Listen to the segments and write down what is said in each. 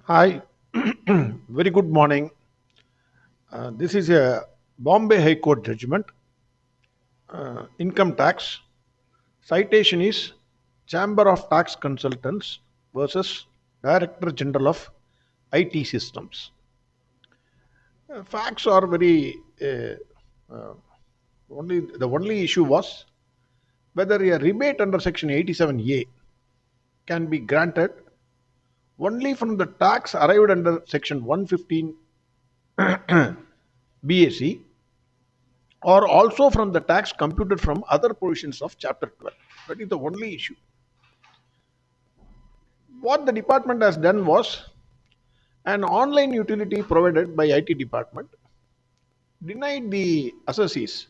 Hi, very good morning. This is a Bombay High Court judgment. Income tax. Citation is Chamber of Tax Consultants versus Director General of IT Systems. Facts are very. The only issue was whether a rebate under Section 87A can be granted only from the tax arrived under Section 115 BAC or also from the tax computed from other provisions of Chapter 12. That is the only issue. What the department has done was an online utility provided by IT department denied the assessees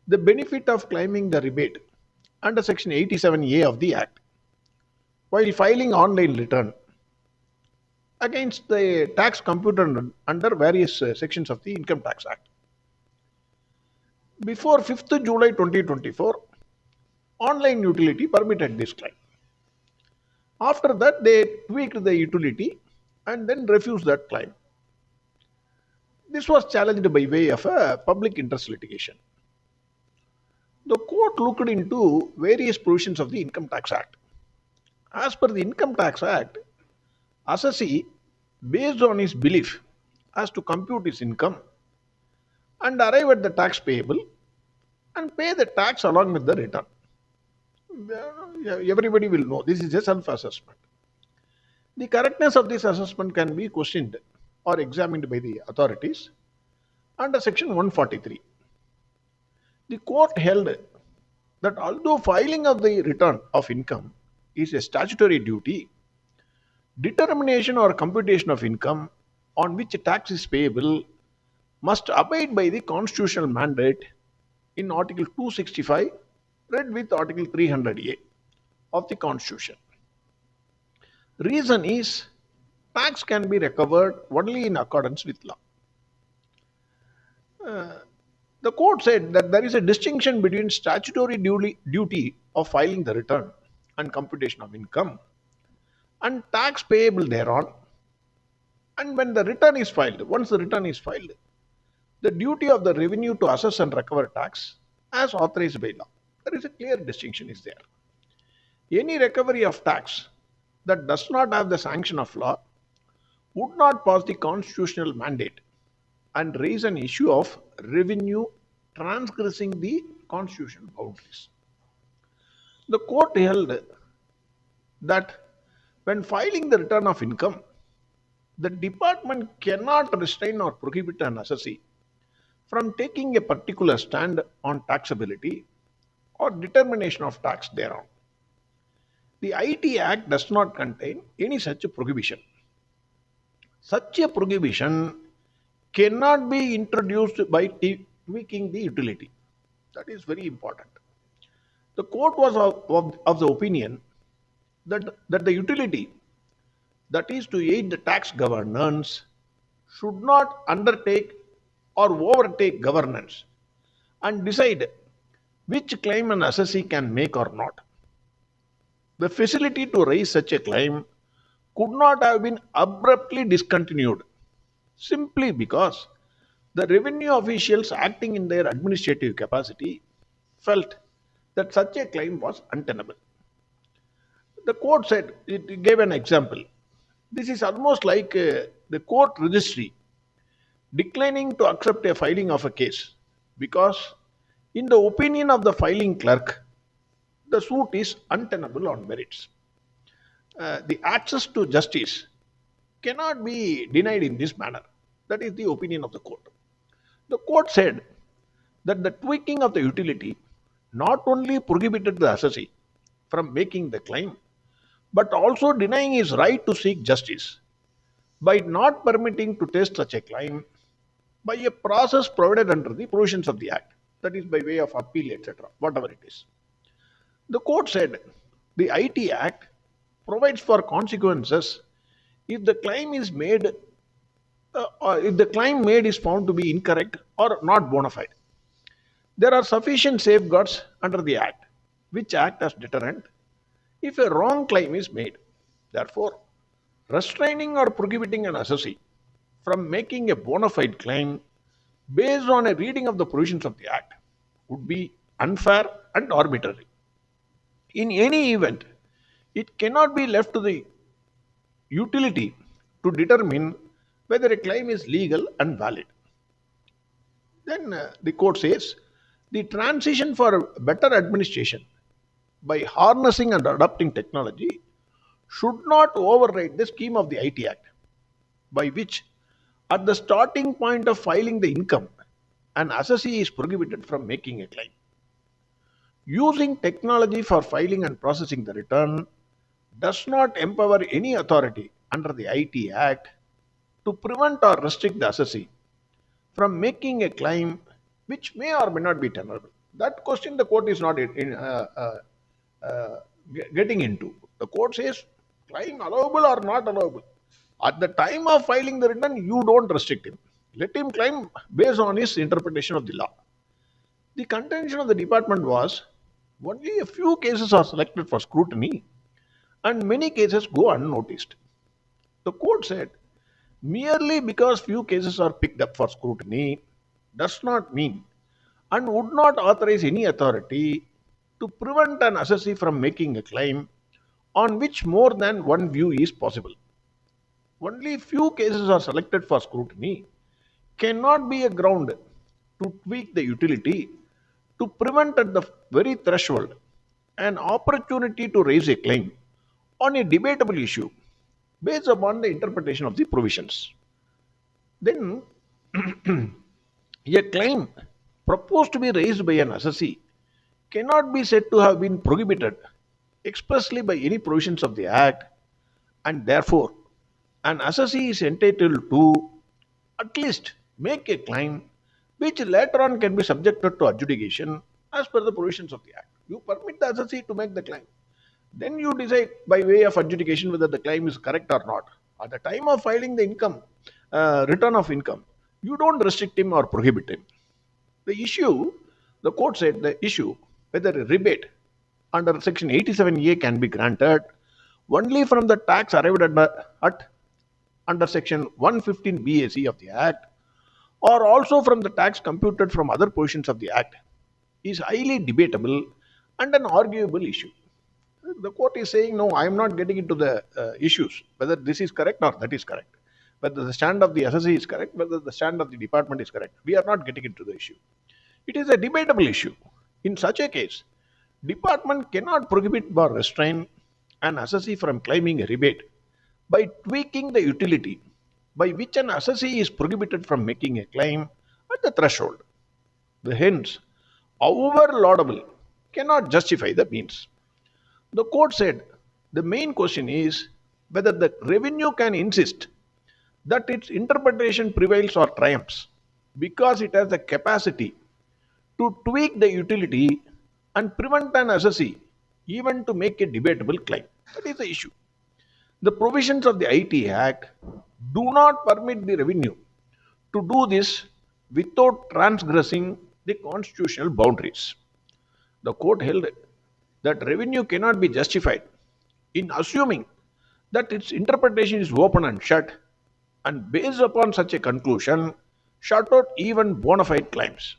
the benefit of claiming the rebate under Section 87A of the Act while filing online return against the tax computed under various sections of the Income Tax Act. Before 5th July 2024, online utility permitted this claim. After that, they tweaked the utility and then refused that claim. This was challenged by way of a public interest litigation. The court looked into various provisions of the Income Tax Act. As per the Income Tax Act, assessee, based on his belief as to compute his income and arrive at the tax payable and pay the tax along with the return. Everybody will know this is a self-assessment. The correctness of this assessment can be questioned or examined by the authorities under Section 143. The court held that although filing of the return of income is a statutory duty, determination or computation of income on which tax is payable must abide by the constitutional mandate in Article 265 read with Article 300A of the Constitution. Reason is tax can be recovered only in accordance with law. The court said that there is a distinction between statutory duty of filing the return and computation of income and tax payable thereon. And when the return is filed, once the return is filed, the duty of the revenue to assess and recover tax as authorized by law. There is a clear distinction is there. Any recovery of tax that does not have the sanction of law would not pass the constitutional mandate and raise an issue of revenue transgressing the constitutional boundaries. The court held that when filing the return of income, the department cannot restrain or prohibit an assessee from taking a particular stand on taxability or determination of tax thereon. The IT Act does not contain any such a prohibition. Such a prohibition cannot be introduced by tweaking the utility. That is very important. The court was of the opinion that the utility, that is to aid the tax governance, should not undertake or overtake governance and decide which claim an assessee can make or not. The facility to raise such a claim could not have been abruptly discontinued simply because the revenue officials acting in their administrative capacity felt that such a claim was untenable. The court said, it gave an example. This is almost like the court registry declining to accept a filing of a case because, in the opinion of the filing clerk, the suit is untenable on merits. The access to justice cannot be denied in this manner. That is the opinion of the court. The court said that the tweaking of the utility not only prohibited the assessee from making the claim, but also denying his right to seek justice by not permitting to test such a claim by a process provided under the provisions of the Act, that is by way of appeal, etc., whatever it is. The court said the IT Act provides for consequences if the claim is made, if the claim made is found to be incorrect or not bona fide. There are sufficient safeguards under the Act which act as deterrent if a wrong claim is made. Therefore, Restraining or prohibiting an assessee from making a bona fide claim based on a reading of the provisions of the Act would be unfair and arbitrary. In any event, it cannot be left to the utility to determine whether a claim is legal and valid. Then the court says the transition for better administration by harnessing and adopting technology should not override the scheme of the IT Act, by which, at the starting point of filing the income, an assessee is prohibited from making a claim. Using technology for filing and processing the return does not empower any authority under the IT Act to prevent or restrict the assessee from making a claim which may or may not be tenable. That question the court is not getting into. The court says claim allowable or not allowable. At the time of filing the return, you don't restrict him. Let him claim based on his interpretation of the law. The contention of the department was only a few cases are selected for scrutiny and many cases go unnoticed. The court said merely because few cases are picked up for scrutiny does not mean and would not authorize any authority to prevent an assessee from making a claim on which more than one view is possible. Only few cases are selected for scrutiny cannot be a ground to tweak the utility to prevent at the very threshold an opportunity to raise a claim on a debatable issue based upon the interpretation of the provisions. Then, a claim proposed to be raised by an assessee cannot be said to have been prohibited expressly by any provisions of the Act, and therefore, an assessee is entitled to at least make a claim which later on can be subjected to adjudication as per the provisions of the Act. You permit the assessee to make the claim. Then you decide by way of adjudication whether the claim is correct or not. At the time of filing the income, return of income, you don't restrict him or prohibit him. The issue, the court said the issue whether a rebate under section 87A can be granted only from the tax arrived at under section 115 BAC of the Act or also from the tax computed from other portions of the Act is highly debatable and an arguable issue. The court is saying, no, I am not getting into the issues, whether this is correct or that is correct, whether the stand of the assessee is correct, whether the stand of the department is correct. We are not getting into the issue. It is a debatable issue. In such a case, department cannot prohibit or restrain an assessee from claiming a rebate by tweaking the utility by which an assessee is prohibited from making a claim at the threshold. The hence, however laudable, cannot justify the means. The court said the main question is whether the revenue can insist that its interpretation prevails or triumphs because it has the capacity to tweak the utility and prevent an assessee even to make a debatable claim. That is the issue. The provisions of the IT Act do not permit the revenue to do this without transgressing the constitutional boundaries. The court held that revenue cannot be justified in assuming that its interpretation is open and shut, and based upon such a conclusion, shut out even bona fide claims.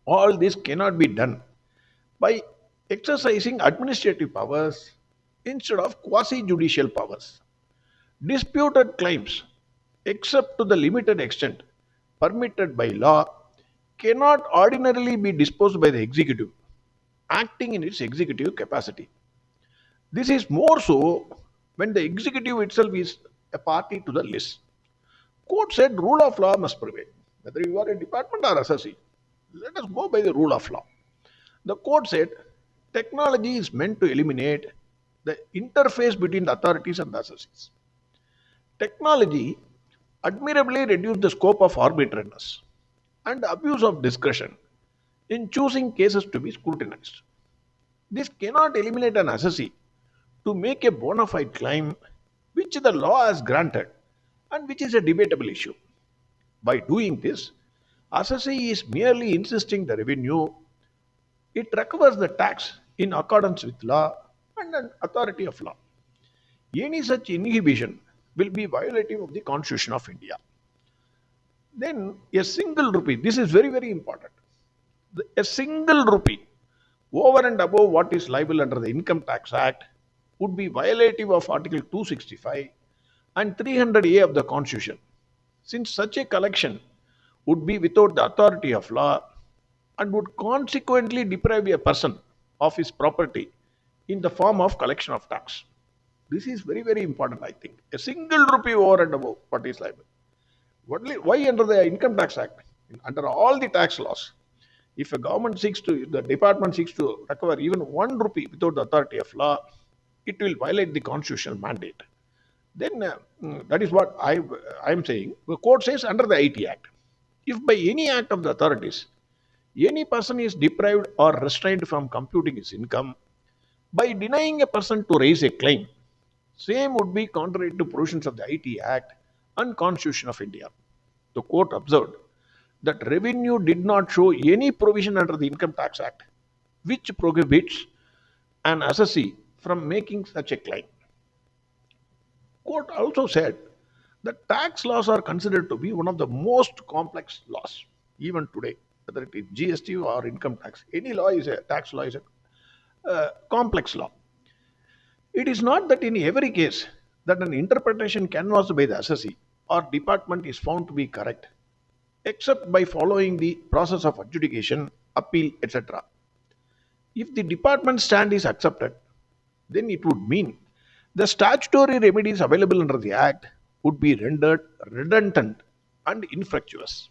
All this cannot be done by exercising administrative powers instead of quasi judicial powers. Disputed claims, except to the limited extent permitted by law, cannot ordinarily be disposed by the executive, acting in its executive capacity. This is more so when the executive itself is a party to the list. Court said rule of law must prevail, whether you are a department or assessee. Let us go by the rule of law. The court said technology is meant to eliminate the interface between the authorities and the assessees. Technology admirably reduced the scope of arbitrariness and abuse of discretion in choosing cases to be scrutinized. This cannot eliminate an assessee to make a bona fide claim which the law has granted and which is a debatable issue. By doing this, assessee is merely insisting the revenue. It recovers the tax in accordance with law and an authority of law. Any such inhibition will be violative of the Constitution of India. Then a single rupee, this is very, very important. A single rupee over and above what is liable under the Income Tax Act would be violative of Article 265 and 300A of the Constitution, since such a collection would be without the authority of law and would consequently deprive a person of his property in the form of collection of tax. This is very, very important, I think. A single rupee over and above what is liable. Why under the Income Tax Act? Under all the tax laws, if a the department seeks to recover even 1 rupee without the authority of law, it will violate the constitutional mandate. Then that is what I am saying. The court says under the IT Act, if by any act of the authorities, any person is deprived or restrained from computing his income by denying a person to raise a claim, same would be contrary to provisions of the IT Act and Constitution of India. The court observed that revenue did not show any provision under the Income Tax Act which prohibits an assessee from making such a claim. Court also said that tax laws are considered to be one of the most complex laws even today, whether it is GST or income tax. Any law is a tax law is a complex law. It is not that in every case that an interpretation canvassed by the assessee or department is found to be correct, except by following the process of adjudication, appeal, etc. If the department stand is accepted, then it would mean the statutory remedies available under the Act would be rendered redundant and infructuous.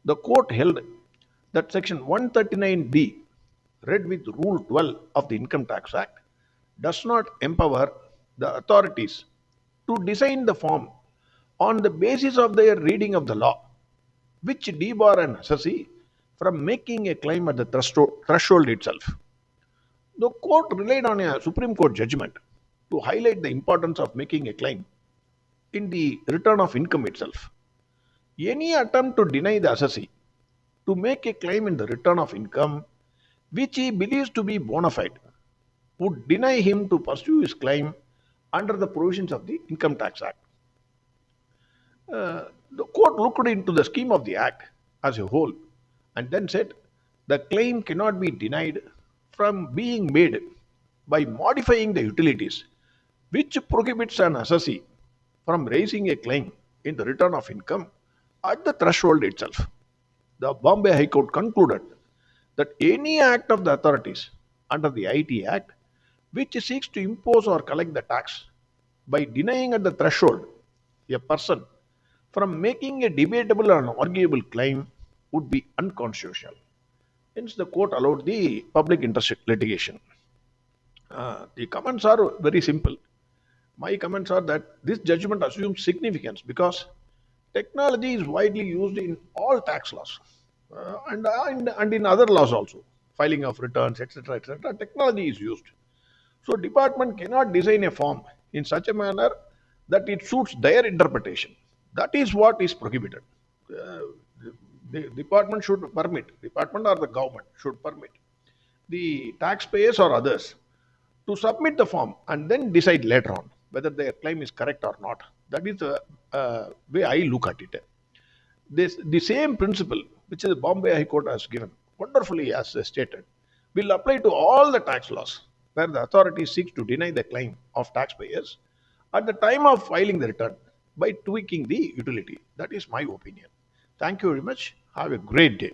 The court held that Section 139D, read with Rule 12 of the Income Tax Act, does not empower the authorities to design the form on the basis of their reading of the law, which debar an assessee from making a claim at the threshold itself. The court relied on a Supreme Court judgment to highlight the importance of making a claim in the return of income itself. Any attempt to deny the assessee to make a claim in the return of income which he believes to be bona fide would deny him to pursue his claim under the provisions of the Income Tax Act. The court looked into the scheme of the Act as a whole and then said the claim cannot be denied from being made by modifying the utilities, which prohibits an assessee from raising a claim in the return of income at the threshold itself. The Bombay High Court concluded that any act of the authorities under the IT Act which seeks to impose or collect the tax by denying at the threshold a person from making a debatable and arguable claim would be unconstitutional. Hence, the court allowed the public interest litigation. The comments are very simple. My comments are that this judgment assumes significance because technology is widely used in all tax laws and in other laws also, filing of returns, etc., etc. Technology is used. So, department cannot design a form in such a manner that it suits their interpretation. That is what is prohibited. The department should permit, department or the government should permit the taxpayers or others to submit the form and then decide later on whether their claim is correct or not. That is the way I look at it. The same principle which the Bombay High Court has given wonderfully as stated will apply to all the tax laws where the authority seeks to deny the claim of taxpayers at the time of filing the return by tweaking the utility. That is my opinion. Thank you very much. Have a great day.